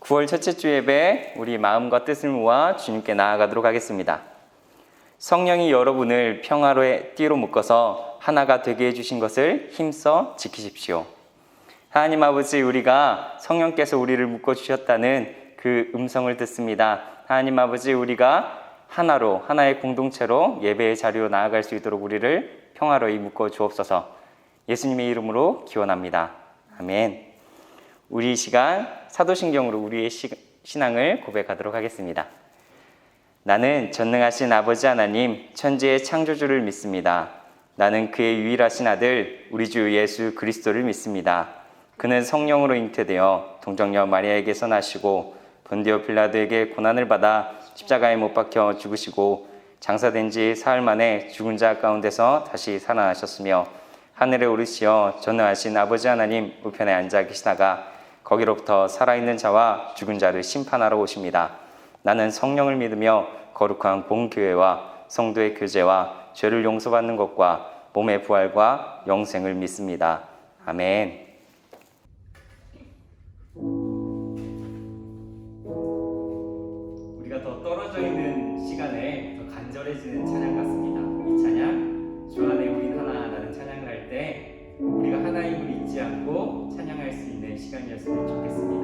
9월 첫째 주 예배 우리 마음과 뜻을 모아 주님께 나아가도록 하겠습니다. 성령이 여러분을 평화로의 띠로 묶어서 하나가 되게 해주신 것을 힘써 지키십시오. 하나님 아버지, 우리가 성령께서 우리를 묶어주셨다는 그 음성을 듣습니다. 하나님 아버지, 우리가 하나로, 하나의 공동체로 예배의 자리로 나아갈 수 있도록 우리를 평화로이 묶어 주옵소서. 예수님의 이름으로 기원합니다. 아멘. 우리 시간 사도신경으로 우리의 신앙을 고백하도록 하겠습니다. 나는 전능하신 아버지 하나님, 천지의 창조주를 믿습니다. 나는 그의 유일하신 아들, 우리 주 예수 그리스도를 믿습니다. 그는 성령으로 잉태되어 동정녀 마리아에게서 나시고 본디오 빌라도에게 고난을 받아 십자가에 못 박혀 죽으시고 장사된 지 사흘 만에 죽은 자 가운데서 다시 살아나셨으며 하늘에 오르시어 전능하신 아버지 하나님 우편에 앉아 계시다가 거기로부터 살아있는 자와 죽은 자를 심판하러 오십니다. 나는 성령을 믿으며 거룩한 본교회와 성도의 교제와 죄를 용서받는 것과 몸의 부활과 영생을 믿습니다. 아멘. 우리가 더 떨어져 있는 시간에 더 간절해지는 찬양 같습니다. 이 찬양, 주 안에 우린 하나라는 찬양을 할 때 우리가 하나임을 잊지 않고 찬양할 수 있는 시간이었으면 좋겠습니다.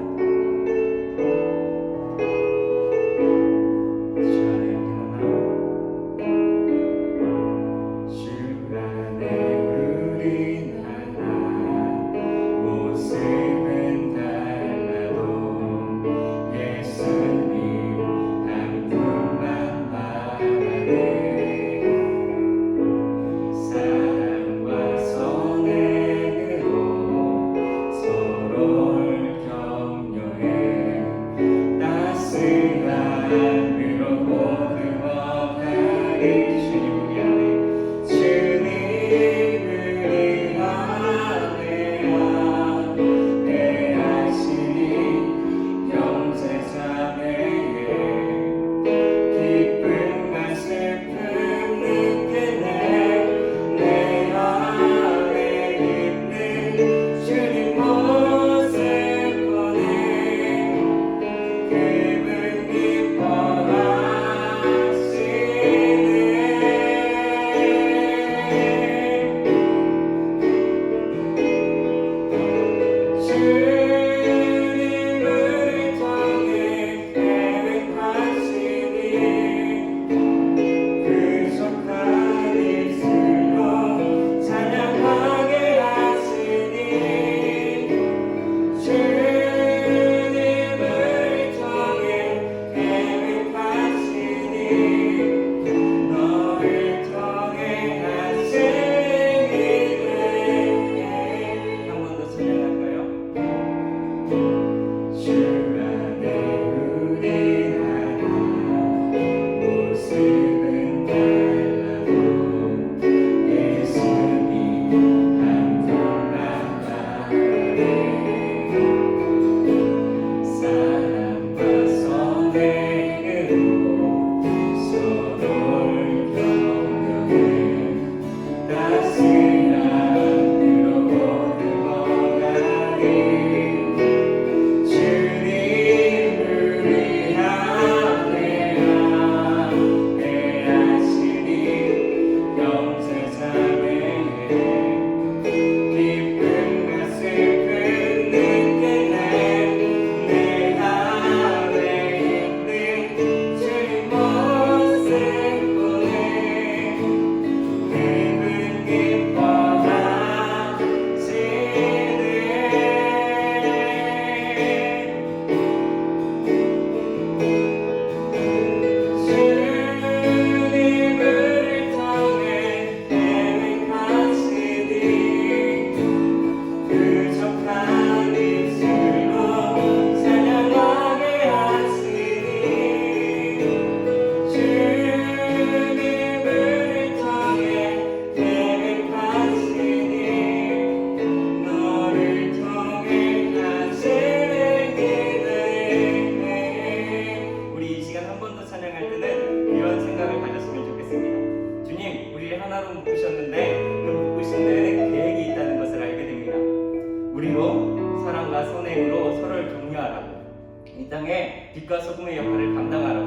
이 땅에 빛과 소금의 역할을 감당하러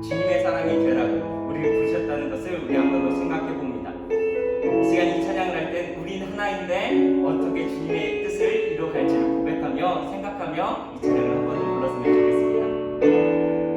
주님의 사랑이 되라고 우리를 부르셨다는 것을 우리 한 번 더 생각해 봅니다. 이 시간 이 찬양을 할 땐 우리는 하나인데 어떻게 주님의 뜻을 이루어갈지를 고백하며 생각하며 이 찬양을 한 번 더 불렀으면 좋겠습니다.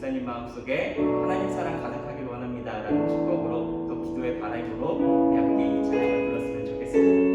목사님 마음속에 하나님 사랑 가득하길 원합니다 라는 축복으로 또 기도의 바람으로 우리 함께 이 찬양을 불렀으면 좋겠습니다.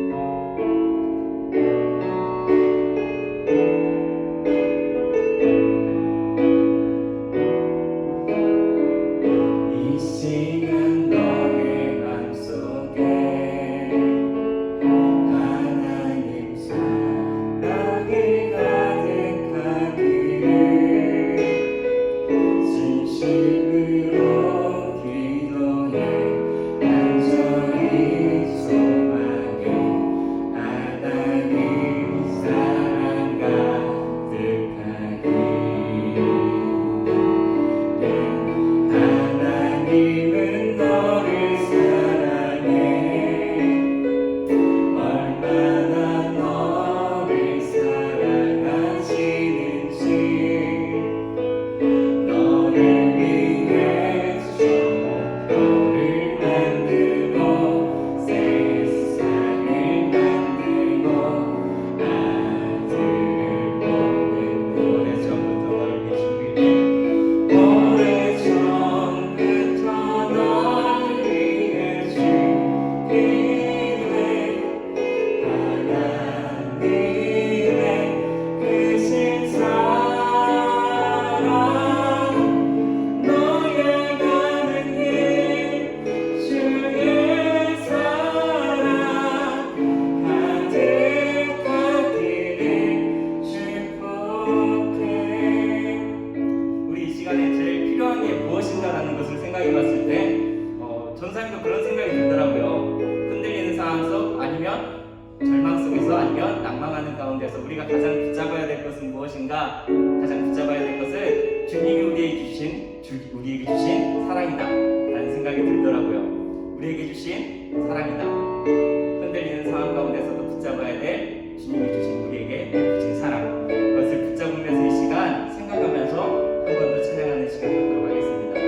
전사님도 그런 생각이 들더라고요. 흔들리는 상황 속 아니면 절망 속에서 아니면 낭망하는 가운데서 우리가 가장 붙잡아야 될 것은 무엇인가? 가장 붙잡아야 될 것은 주님이 우리에게 주신 사랑이다 라는 생각이 들더라고요. 우리에게 주신 사랑이다. 흔들리는 상황 가운데서도 붙잡아야 될 주님이 주신 우리에게 주신 사랑, 그것을 붙잡으면서 이 시간 생각하면서 한 번 더 찬양하는 시간 갖도록 하겠습니다.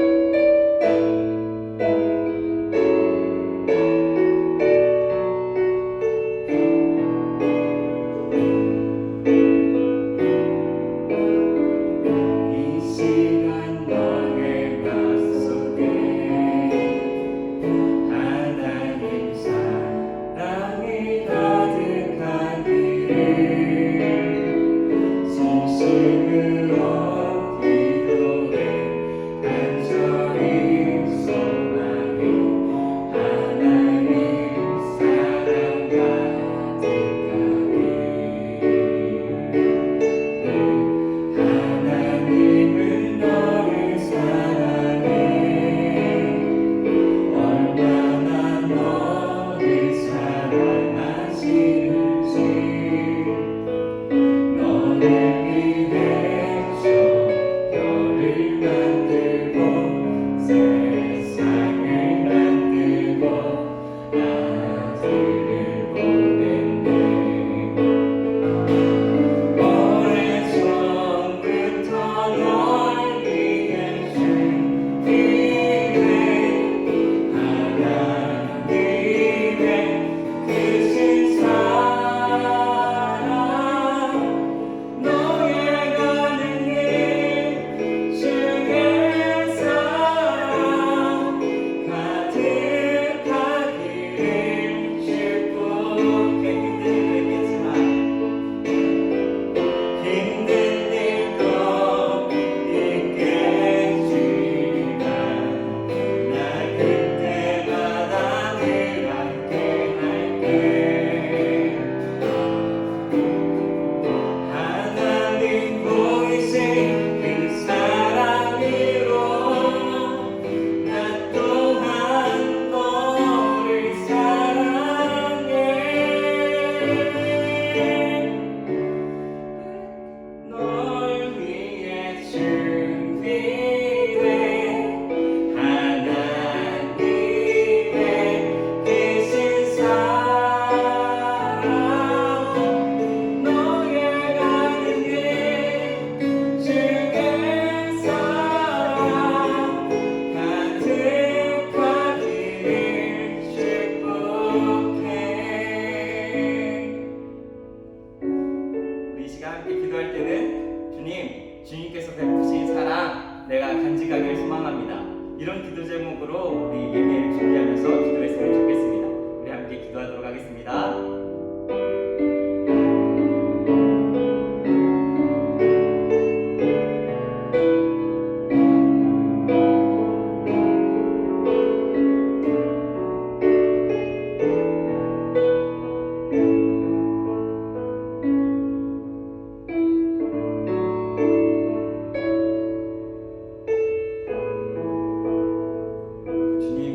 주님께서 베푸신 사랑 내가 간직하길 소망합니다. 이런 기도 제목으로 우리 예배를 준비하면서 기도했으면 좋겠습니다. 우리 함께 기도하도록 하겠습니다.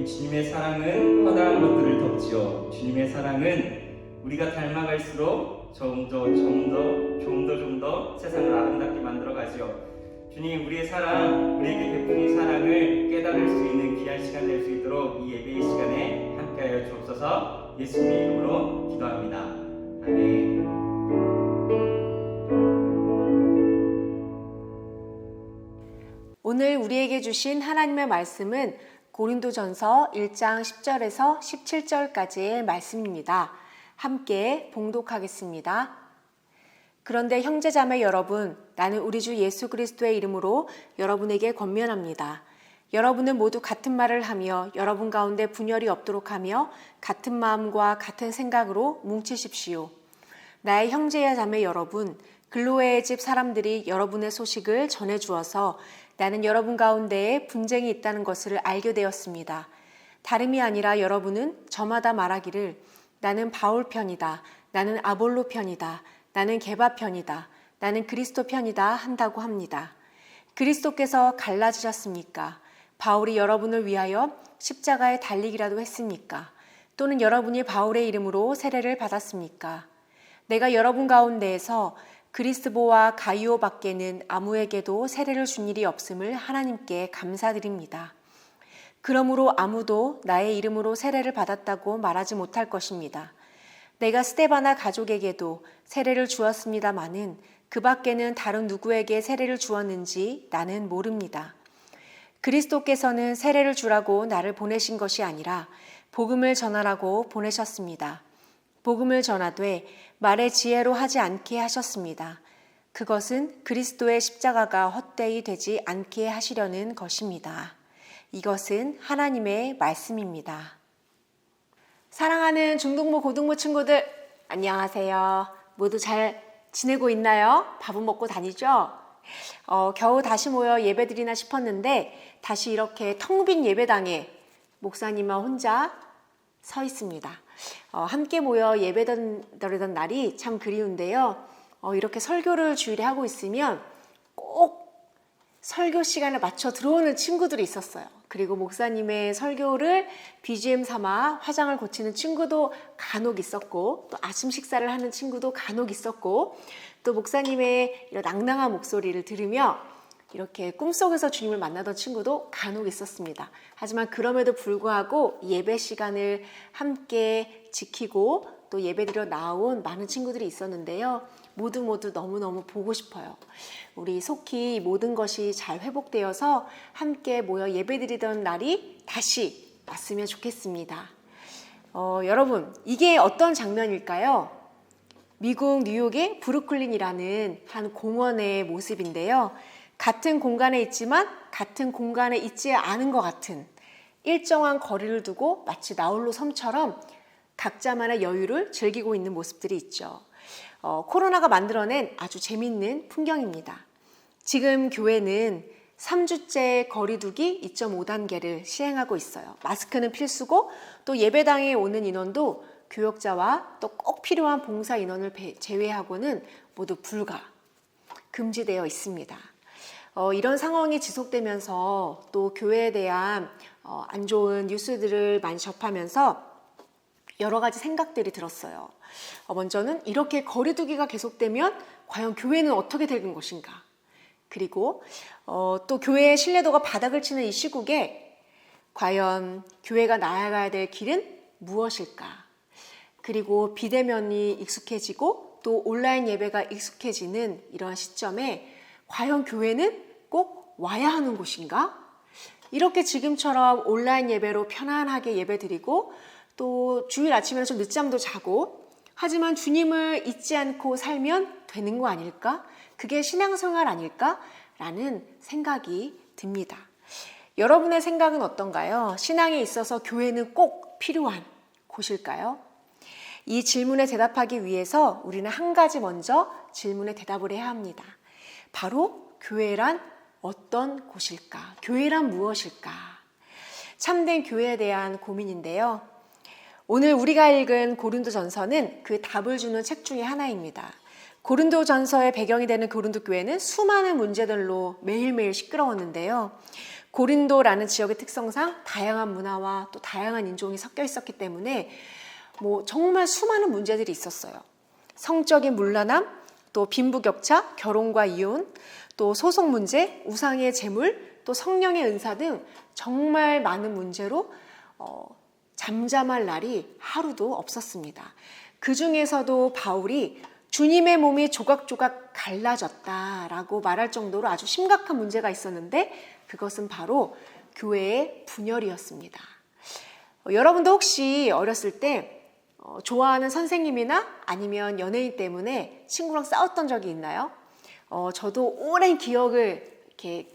주님의 사랑은 허다한 것들을 덮지요. 주님의 사랑은 우리가 닮아갈수록 좀 더 세상을 아름답게 만들어 가지요. 주님, 우리의 사랑, 우리에게 베푸신 사랑을 깨달을 수 있는 귀한 시간 될 수 있도록 이 예배의 시간에 함께하여 주옵소서. 예수님의 이름으로 기도합니다. 아멘. 오늘 우리에게 주신 하나님의 말씀은 고린도전서 1장 10절에서 17절까지의 말씀입니다. 함께 봉독하겠습니다. 그런데 형제자매 여러분, 나는 우리 주 예수 그리스도의 이름으로 여러분에게 권면합니다. 여러분은 모두 같은 말을 하며 여러분 가운데 분열이 없도록 하며 같은 마음과 같은 생각으로 뭉치십시오. 나의 형제야 자매 여러분, 글로에의 집 사람들이 여러분의 소식을 전해주어서 나는 여러분 가운데에 분쟁이 있다는 것을 알게 되었습니다. 다름이 아니라 여러분은 저마다 말하기를 나는 바울 편이다, 나는 아볼로 편이다, 나는 게바 편이다, 나는 그리스도 편이다 한다고 합니다. 그리스도께서 갈라지셨습니까? 바울이 여러분을 위하여 십자가에 달리기라도 했습니까? 또는 여러분이 바울의 이름으로 세례를 받았습니까? 내가 여러분 가운데에서 그리스보와 가이오 밖에는 아무에게도 세례를 준 일이 없음을 하나님께 감사드립니다. 그러므로 아무도 나의 이름으로 세례를 받았다고 말하지 못할 것입니다. 내가 스데바나 가족에게도 세례를 주었습니다마는 그 밖에는 다른 누구에게 세례를 주었는지 나는 모릅니다. 그리스도께서는 세례를 주라고 나를 보내신 것이 아니라 복음을 전하라고 보내셨습니다. 복음을 전하되 말의 지혜로 하지 않게 하셨습니다. 그것은 그리스도의 십자가가 헛되이 되지 않게 하시려는 것입니다. 이것은 하나님의 말씀입니다. 사랑하는 중등부 고등부 친구들, 안녕하세요. 모두 잘 지내고 있나요? 밥은 먹고 다니죠? 겨우 다시 모여 예배드리나 싶었는데 다시 이렇게 텅 빈 예배당에 목사님만 혼자 서 있습니다. 함께 모여 예배드리던 날이 참 그리운데요. 이렇게 설교를 주일에 하고 있으면 꼭 설교 시간에 맞춰 들어오는 친구들이 있었어요. 그리고 목사님의 설교를 BGM 삼아 화장을 고치는 친구도 간혹 있었고, 또 아침 식사를 하는 친구도 간혹 있었고, 또 목사님의 이런 낭낭한 목소리를 들으며 이렇게 꿈속에서 주님을 만나던 친구도 간혹 있었습니다. 하지만 그럼에도 불구하고 예배 시간을 함께 지키고 또 예배드려 나온 많은 친구들이 있었는데요. 모두 너무너무 보고 싶어요. 우리 속히 모든 것이 잘 회복되어서 함께 모여 예배드리던 날이 다시 왔으면 좋겠습니다. 여러분, 이게 어떤 장면일까요? 미국 뉴욕의 브루클린이라는 한 공원의 모습인데요. 같은 공간에 있지만 같은 공간에 있지 않은 것 같은 일정한 거리를 두고 마치 나홀로 섬처럼 각자만의 여유를 즐기고 있는 모습들이 있죠. 코로나가 만들어낸 아주 재밌는 풍경입니다. 지금 교회는 3주째 거리두기 2.5단계를 시행하고 있어요. 마스크는 필수고 또 예배당에 오는 인원도 교역자와 또 꼭 필요한 봉사 인원을 제외하고는 모두 금지되어 있습니다. 이런 상황이 지속되면서 또 교회에 대한 안 좋은 뉴스들을 많이 접하면서 여러 가지 생각들이 들었어요. 먼저는 이렇게 거리두기가 계속되면 과연 교회는 어떻게 될 것인가? 그리고 또 교회의 신뢰도가 바닥을 치는 이 시국에 과연 교회가 나아가야 될 길은 무엇일까? 그리고 비대면이 익숙해지고 또 온라인 예배가 익숙해지는 이런 시점에 과연 교회는 꼭 와야 하는 곳인가? 이렇게 지금처럼 온라인 예배로 편안하게 예배드리고 또 주일 아침에는 좀 늦잠도 자고 하지만 주님을 잊지 않고 살면 되는 거 아닐까? 그게 신앙생활 아닐까? 라는 생각이 듭니다. 여러분의 생각은 어떤가요? 신앙에 있어서 교회는 꼭 필요한 곳일까요? 이 질문에 대답하기 위해서 우리는 한 가지 먼저 질문에 대답을 해야 합니다. 바로 교회란 어떤 곳일까? 교회란 무엇일까? 참된 교회에 대한 고민인데요. 오늘 우리가 읽은 고린도전서는 그 답을 주는 책 중에 하나입니다. 고린도전서의 배경이 되는 고린도 교회는 수많은 문제들로 매일매일 시끄러웠는데요. 고린도라는 지역의 특성상 다양한 문화와 또 다양한 인종이 섞여 있었기 때문에 정말 수많은 문제들이 있었어요. 성적인 문란함, 또 빈부격차, 결혼과 이혼, 또 소송 문제, 우상의 제물, 또 성령의 은사 등 정말 많은 문제로 잠잠할 날이 하루도 없었습니다. 그 중에서도 바울이 주님의 몸이 조각조각 갈라졌다라고 말할 정도로 아주 심각한 문제가 있었는데 그것은 바로 교회의 분열이었습니다. 여러분도 혹시 어렸을 때 좋아하는 선생님이나 아니면 연예인 때문에 친구랑 싸웠던 적이 있나요? 저도 오랜 기억을 이렇게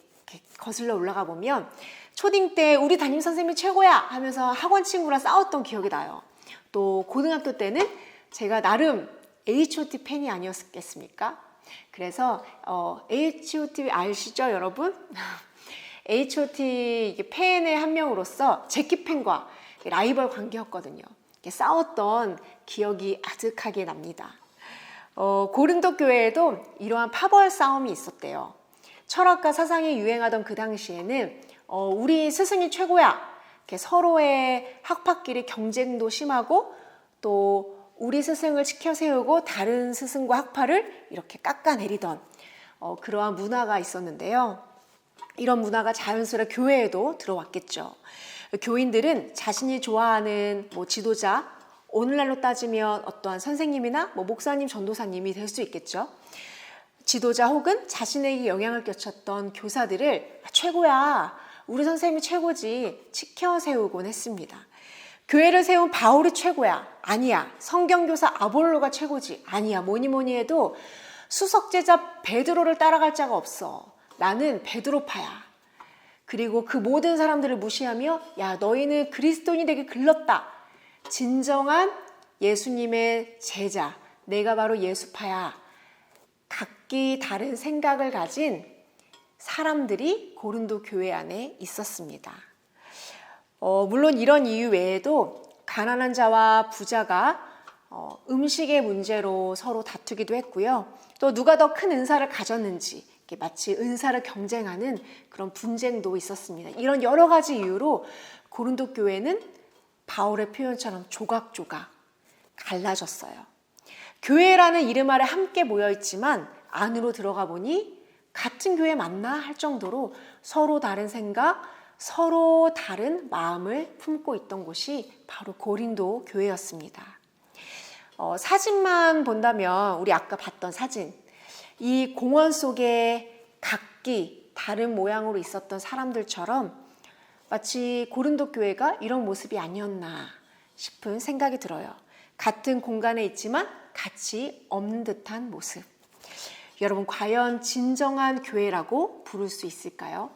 거슬러 올라가 보면 초딩 때 우리 담임 선생님이 최고야 하면서 학원 친구랑 싸웠던 기억이 나요. 또 고등학교 때는 제가 나름 H.O.T 팬이 아니었겠습니까? 그래서 H.O.T 아시죠 여러분? H.O.T 팬의 한 명으로서 재키 팬과 라이벌 관계였거든요. 싸웠던 기억이 아득하게 납니다. 고린도 교회에도 이러한 파벌 싸움이 있었대요. 철학과 사상이 유행하던 그 당시에는 우리 스승이 최고야. 이렇게 서로의 학파끼리 경쟁도 심하고 또 우리 스승을 치켜 세우고 다른 스승과 학파를 이렇게 깎아내리던 그러한 문화가 있었는데요. 이런 문화가 자연스레 교회에도 들어왔겠죠. 교인들은 자신이 좋아하는 지도자 오늘날로 따지면 어떠한 선생님이나 목사님, 전도사님이 될 수 있겠죠. 지도자 혹은 자신에게 영향을 끼쳤던 교사들을 최고야, 우리 선생님이 최고지 치켜 세우곤 했습니다. 교회를 세운 바울이 최고야, 아니야. 성경교사 아볼로가 최고지, 아니야. 뭐니 해도 수석제자 베드로를 따라갈 자가 없어. 나는 베드로파야. 그리고 그 모든 사람들을 무시하며 야, 너희는 그리스도인이 되게 글렀다. 진정한 예수님의 제자, 내가 바로 예수파야. 각기 다른 생각을 가진 사람들이 고린도 교회 안에 있었습니다. 물론 이런 이유 외에도 가난한 자와 부자가 음식의 문제로 서로 다투기도 했고요. 또 누가 더 큰 은사를 가졌는지 마치 은사를 경쟁하는 그런 분쟁도 있었습니다. 이런 여러 가지 이유로 고린도 교회는 바울의 표현처럼 조각조각 갈라졌어요. 교회라는 이름 아래 함께 모여있지만 안으로 들어가 보니 같은 교회 맞나 할 정도로 서로 다른 생각, 서로 다른 마음을 품고 있던 곳이 바로 고린도 교회였습니다. 사진만 본다면 우리 아까 봤던 사진, 이 공원 속에 각기 다른 모양으로 있었던 사람들처럼 마치 고린도 교회가 이런 모습이 아니었나 싶은 생각이 들어요. 같은 공간에 있지만 같이 없는 듯한 모습. 여러분, 과연 진정한 교회라고 부를 수 있을까요?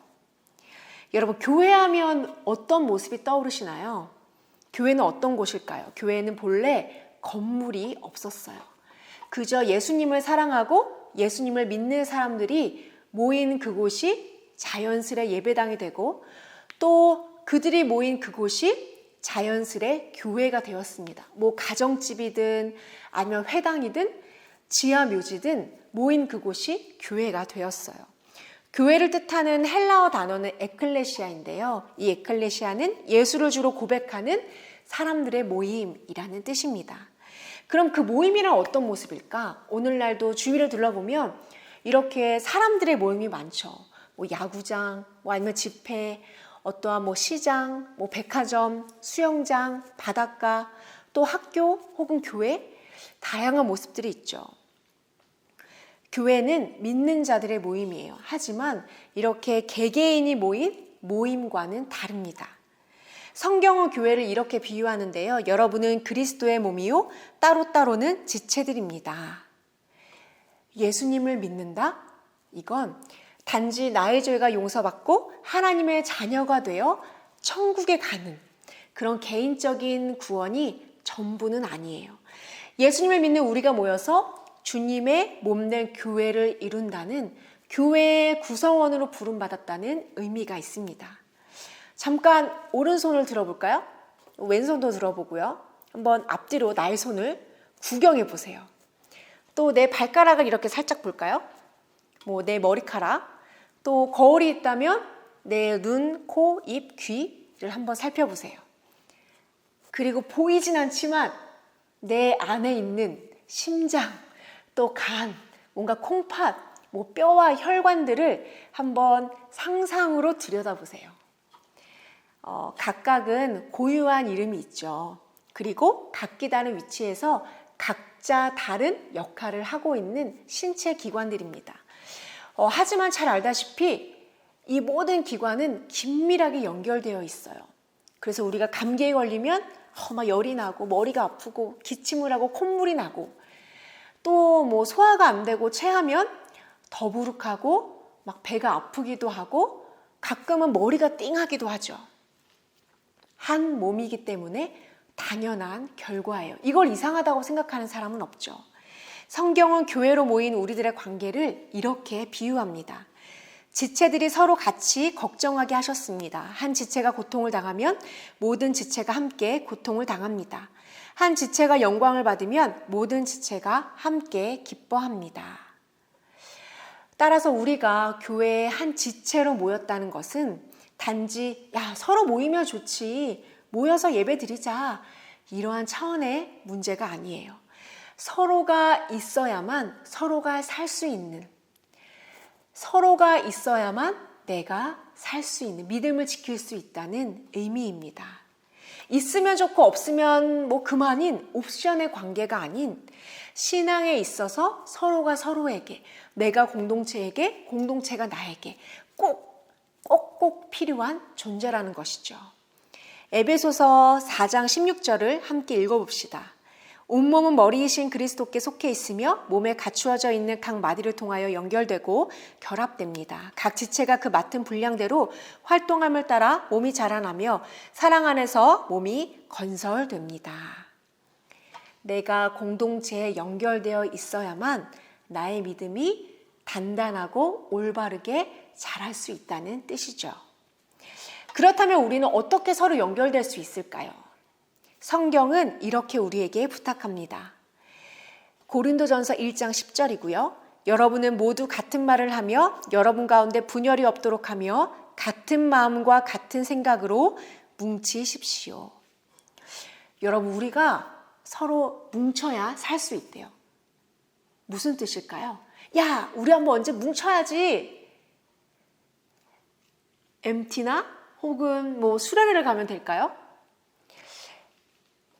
여러분, 교회하면 어떤 모습이 떠오르시나요? 교회는 어떤 곳일까요? 교회는 본래 건물이 없었어요. 그저 예수님을 사랑하고 예수님을 믿는 사람들이 모인 그곳이 자연스레 예배당이 되고 또 그들이 모인 그곳이 자연스레 교회가 되었습니다. 뭐 가정집이든 아니면 회당이든 지하 묘지든 모인 그곳이 교회가 되었어요. 교회를 뜻하는 헬라어 단어는 에클레시아인데요. 이 에클레시아는 예수를 주로 고백하는 사람들의 모임이라는 뜻입니다. 그럼 그 모임이란 어떤 모습일까? 오늘날도 주위를 둘러보면 이렇게 사람들의 모임이 많죠. 뭐 야구장, 뭐 아니면 집회, 어떠한 뭐 시장, 뭐 백화점, 수영장, 바닷가, 또 학교 혹은 교회, 다양한 모습들이 있죠. 교회는 믿는 자들의 모임이에요. 하지만 이렇게 개개인이 모인 모임과는 다릅니다. 성경은 교회를 이렇게 비유하는데요. 여러분은 그리스도의 몸이요, 따로따로는 지체들입니다. 예수님을 믿는다? 이건 단지 나의 죄가 용서받고 하나님의 자녀가 되어 천국에 가는 그런 개인적인 구원이 전부는 아니에요. 예수님을 믿는 우리가 모여서 주님의 몸된 교회를 이룬다는 교회의 구성원으로 부름받았다는 의미가 있습니다. 잠깐 오른손을 들어볼까요? 왼손도 들어보고요. 한번 앞뒤로 나의 손을 구경해 보세요. 또 내 발가락을 이렇게 살짝 볼까요? 뭐 내 머리카락, 또 거울이 있다면 내 눈, 코, 입, 귀를 한번 살펴보세요. 그리고 보이진 않지만 내 안에 있는 심장, 또 간, 뭔가 콩팥, 뭐 뼈와 혈관들을 한번 상상으로 들여다보세요. 각각은 고유한 이름이 있죠. 그리고 각기 다른 위치에서 각자 다른 역할을 하고 있는 신체 기관들입니다. 하지만 잘 알다시피 이 모든 기관은 긴밀하게 연결되어 있어요. 그래서 우리가 감기에 걸리면 막 열이 나고 머리가 아프고 기침을 하고 콧물이 나고 또 뭐 소화가 안 되고 체하면 더부룩하고 막 배가 아프기도 하고 가끔은 머리가 띵하기도 하죠. 한 몸이기 때문에 당연한 결과예요. 이걸 이상하다고 생각하는 사람은 없죠. 성경은 교회로 모인 우리들의 관계를 이렇게 비유합니다. 지체들이 서로 같이 걱정하게 하셨습니다. 한 지체가 고통을 당하면 모든 지체가 함께 고통을 당합니다. 한 지체가 영광을 받으면 모든 지체가 함께 기뻐합니다. 따라서 우리가 교회의 한 지체로 모였다는 것은 단지 서로 모이면 좋지, 모여서 예배 드리자, 이러한 차원의 문제가 아니에요. 서로가 있어야만 서로가 살 수 있는, 서로가 있어야만 내가 살 수 있는, 믿음을 지킬 수 있다는 의미입니다. 있으면 좋고 없으면 뭐 그만인 옵션의 관계가 아닌 신앙에 있어서 서로가 서로에게, 내가 공동체에게, 공동체가 나에게 꼭 필요한 존재라는 것이죠. 에베소서 4장 16절을 함께 읽어봅시다. 온몸은 머리이신 그리스도께 속해 있으며 몸에 갖추어져 있는 각 마디를 통하여 연결되고 결합됩니다. 각 지체가 그 맡은 분량대로 활동함을 따라 몸이 자라나며 사랑 안에서 몸이 건설됩니다. 내가 공동체에 연결되어 있어야만 나의 믿음이 단단하고 올바르게 자랄 수 있다는 뜻이죠. 그렇다면 우리는 어떻게 서로 연결될 수 있을까요? 성경은 이렇게 우리에게 부탁합니다. 고린도전서 1장 10절이고요. 여러분은 모두 같은 말을 하며 여러분 가운데 분열이 없도록 하며 같은 마음과 같은 생각으로 뭉치십시오. 여러분, 우리가 서로 뭉쳐야 살 수 있대요. 무슨 뜻일까요? 야, 우리 한번 언제 뭉쳐야지. MT나 혹은 뭐 수련회를 가면 될까요?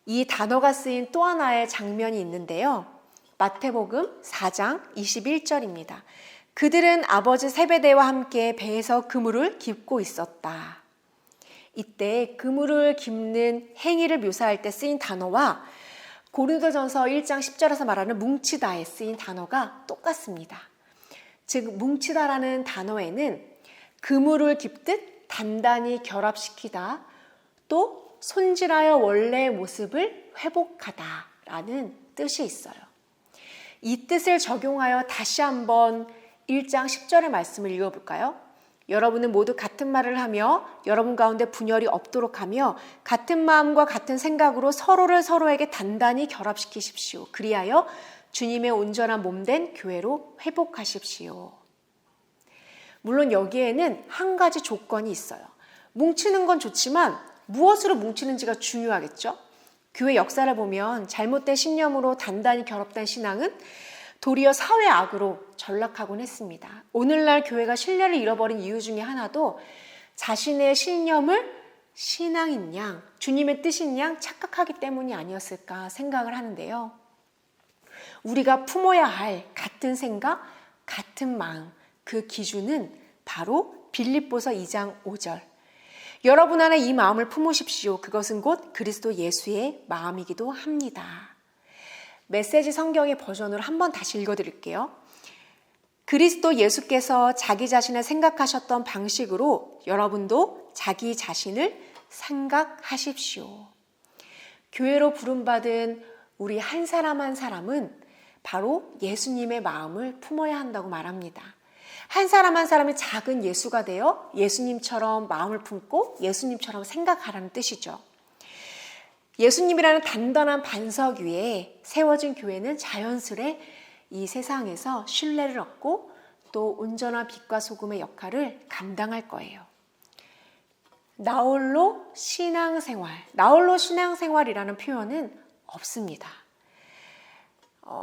이 단어가 쓰인 또 하나의 장면이 있는데요. 마태복음 4장 21절입니다. 그들은 아버지 세베대와 함께 배에서 그물을 깁고 있었다. 이때 그물을 깁는 행위를 묘사할 때 쓰인 단어와 고린도전서 1장 10절에서 말하는 뭉치다에 쓰인 단어가 똑같습니다. 즉 뭉치다라는 단어에는 그물을 깁듯 단단히 결합시키다, 또 손질하여 원래의 모습을 회복하다라는 뜻이 있어요. 이 뜻을 적용하여 다시 한번 1장 10절의 말씀을 읽어볼까요? 여러분은 모두 같은 말을 하며 여러분 가운데 분열이 없도록 하며 같은 마음과 같은 생각으로 서로를 서로에게 단단히 결합시키십시오. 그리하여 주님의 온전한 몸된 교회로 회복하십시오. 물론 여기에는 한 가지 조건이 있어요. 뭉치는 건 좋지만 무엇으로 뭉치는지가 중요하겠죠? 교회 역사를 보면 잘못된 신념으로 단단히 결합된 신앙은 도리어 사회 악으로 전락하곤 했습니다. 오늘날 교회가 신뢰를 잃어버린 이유 중에 하나도 자신의 신념을 신앙인 양, 주님의 뜻인 양 착각하기 때문이 아니었을까 생각을 하는데요. 우리가 품어야 할 같은 생각, 같은 마음, 그 기준은 바로 빌립보서 2장 5절. 여러분 안에 이 마음을 품으십시오. 그것은 곧 그리스도 예수의 마음이기도 합니다. 메시지 성경의 버전으로 한번 다시 읽어드릴게요. 그리스도 예수께서 자기 자신을 생각하셨던 방식으로 여러분도 자기 자신을 생각하십시오. 교회로 부름받은 우리 한 사람 한 사람은 바로 예수님의 마음을 품어야 한다고 말합니다. 한 사람 한 사람이 작은 예수가 되어 예수님처럼 마음을 품고 예수님처럼 생각하라는 뜻이죠. 예수님이라는 단단한 반석 위에 세워진 교회는 자연스레 이 세상에서 신뢰를 얻고 또 온전한 빛과 소금의 역할을 감당할 거예요. 나홀로 신앙생활, 나홀로 신앙생활이라는 표현은 없습니다.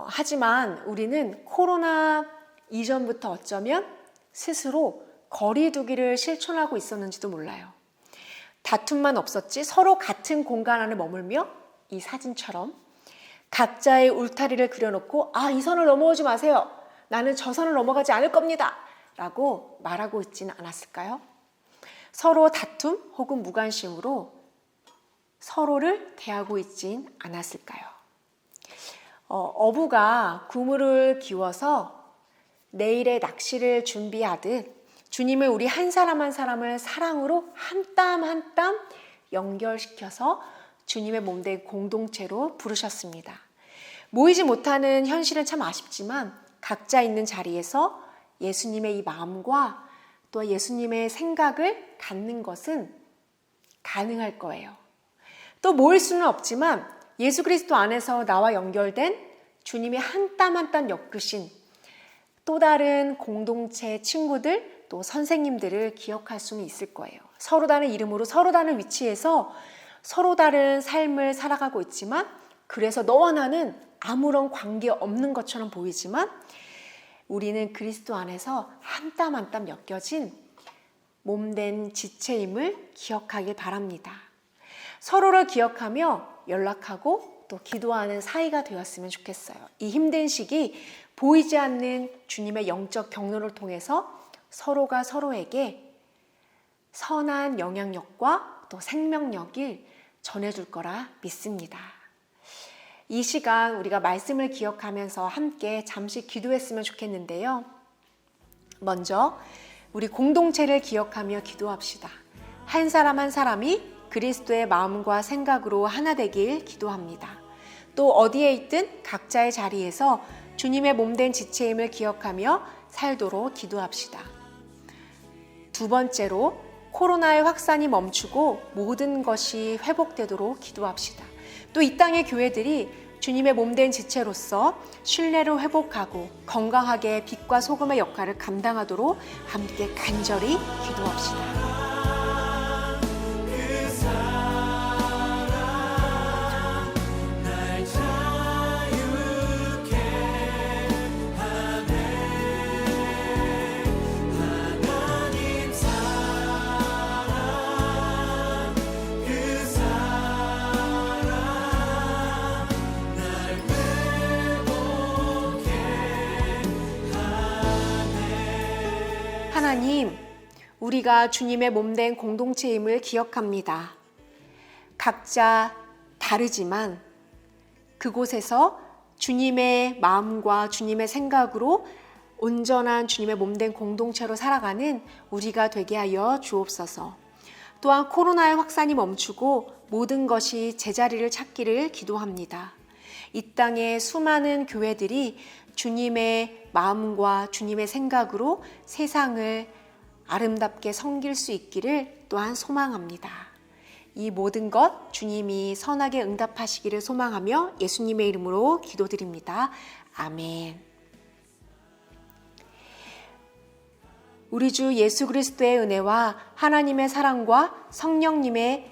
하지만 우리는 코로나 이전부터 어쩌면 스스로 거리 두기를 실천하고 있었는지도 몰라요. 다툼만 없었지 서로 같은 공간 안에 머물며 이 사진처럼 각자의 울타리를 그려놓고 이 선을 넘어오지 마세요. 나는 저 선을 넘어가지 않을 겁니다. 라고 말하고 있지는 않았을까요? 서로 다툼 혹은 무관심으로 서로를 대하고 있진 않았을까요? 어부가 그물을 기워서 내일의 낚시를 준비하듯 주님을 우리 한 사람 한 사람을 사랑으로 한 땀 한 땀 연결시켜서 주님의 몸된 공동체로 부르셨습니다. 모이지 못하는 현실은 참 아쉽지만 각자 있는 자리에서 예수님의 이 마음과 또 예수님의 생각을 갖는 것은 가능할 거예요. 또 모일 수는 없지만 예수 그리스도 안에서 나와 연결된 주님의 한 땀 한 땀 엮으신 또 다른 공동체 친구들 또 선생님들을 기억할 수는 있을 거예요. 서로 다른 이름으로 서로 다른 위치에서 서로 다른 삶을 살아가고 있지만 그래서 너와 나는 아무런 관계 없는 것처럼 보이지만 우리는 그리스도 안에서 한 땀 한 땀 엮여진 몸된 지체임을 기억하길 바랍니다. 서로를 기억하며 연락하고 또 기도하는 사이가 되었으면 좋겠어요. 이 힘든 시기 보이지 않는 주님의 영적 경로를 통해서 서로가 서로에게 선한 영향력과 또 생명력을 전해줄 거라 믿습니다. 이 시간 우리가 말씀을 기억하면서 함께 잠시 기도했으면 좋겠는데요. 먼저 우리 공동체를 기억하며 기도합시다. 한 사람 한 사람이 그리스도의 마음과 생각으로 하나 되길 기도합니다. 또 어디에 있든 각자의 자리에서 주님의 몸된 지체임을 기억하며 살도록 기도합시다. 두 번째로 코로나의 확산이 멈추고 모든 것이 회복되도록 기도합시다. 또 이 땅의 교회들이 주님의 몸된 지체로서 신뢰를 회복하고 건강하게 빛과 소금의 역할을 감당하도록 함께 간절히 기도합시다. 하나님, 우리가 주님의 몸된 공동체임을 기억합니다. 각자 다르지만 그곳에서 주님의 마음과 주님의 생각으로 온전한 주님의 몸된 공동체로 살아가는 우리가 되게 하여 주옵소서. 또한 코로나의 확산이 멈추고 모든 것이 제자리를 찾기를 기도합니다. 이 땅의 수많은 교회들이 주님의 마음과 주님의 생각으로 세상을 아름답게 섬길 수 있기를 또한 소망합니다. 이 모든 것 주님이 선하게 응답하시기를 소망하며 예수님의 이름으로 기도드립니다. 아멘. 우리 주 예수 그리스도의 은혜와 하나님의 사랑과 성령님의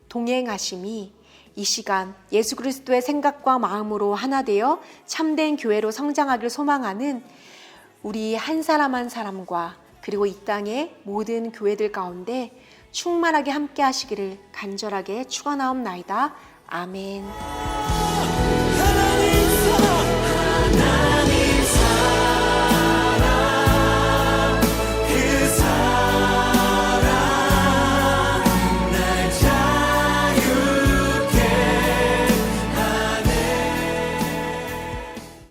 동행하심이 이 시간 예수 그리스도의 생각과 마음으로 하나 되어 참된 교회로 성장하길 소망하는 우리 한 사람 한 사람과 그리고 이 땅의 모든 교회들 가운데 충만하게 함께 하시기를 간절하게 축원하옵나이다. 아멘.